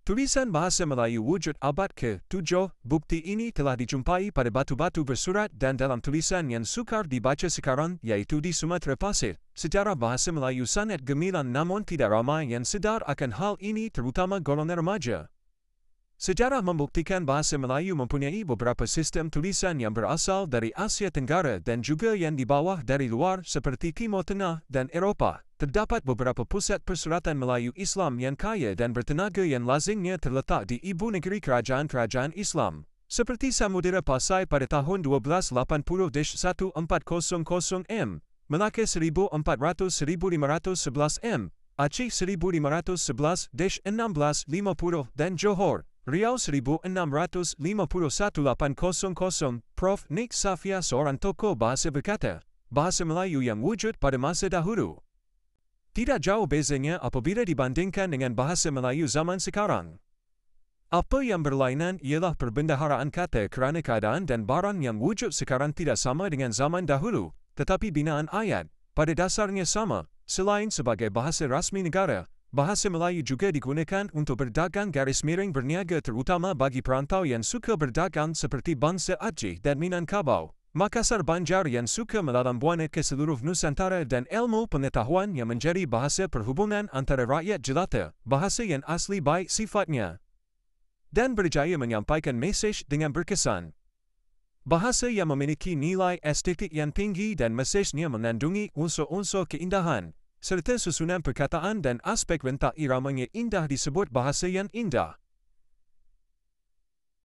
Tulisan bahasa Melayu wujud abad ke-7, bukti ini telah dijumpai pada batu-batu bersurat dan dalam tulisan yang sukar dibaca sekarang iaitu di Sumatera Pasir. Sejarah bahasa Melayu sangat gemilang namun tidak ramai yang sedar akan hal ini terutama golongan remaja. Sejarah membuktikan bahasa Melayu mempunyai beberapa sistem tulisan yang berasal dari Asia Tenggara dan juga yang dibawa dari luar seperti Timur Tengah dan Eropah. Terdapat beberapa pusat persuratan Melayu Islam yang kaya dan bertenaga yang lazimnya terletak di ibu negeri kerajaan-kerajaan Islam. Seperti Samudera Pasai pada tahun 1280-1400 m, Melaka 1400-1511 m, Aceh 1511-1650 dan Johor, Riau 1651-800. Prof. Nick Safia seorang tokoh bahasa berkata, bahasa Melayu yang wujud pada masa dahulu tidak jauh bezanya apabila dibandingkan dengan bahasa Melayu zaman sekarang. Apa yang berlainan ialah perbendaharaan kata kerana keadaan dan barang yang wujud sekarang tidak sama dengan zaman dahulu, tetapi binaan ayat pada dasarnya sama. Selain sebagai bahasa rasmi negara, bahasa Melayu juga digunakan untuk berdagang garis miring berniaga terutama bagi perantau yang suka berdagang seperti bangsa Aceh dan Minangkabau, Makassar Banjar yang suka melalang buana ke seluruh Nusantara dan ilmu pengetahuan yang menjadi bahasa perhubungan antara rakyat jelata, bahasa yang asli baik sifatnya dan berjaya menyampaikan mesej dengan berkesan. Bahasa yang memiliki nilai estetik yang tinggi dan mesejnya mengandungi unsur-unsur keindahan, serta susunan perkataan dan aspek rentak iramanya indah disebut bahasa yang indah.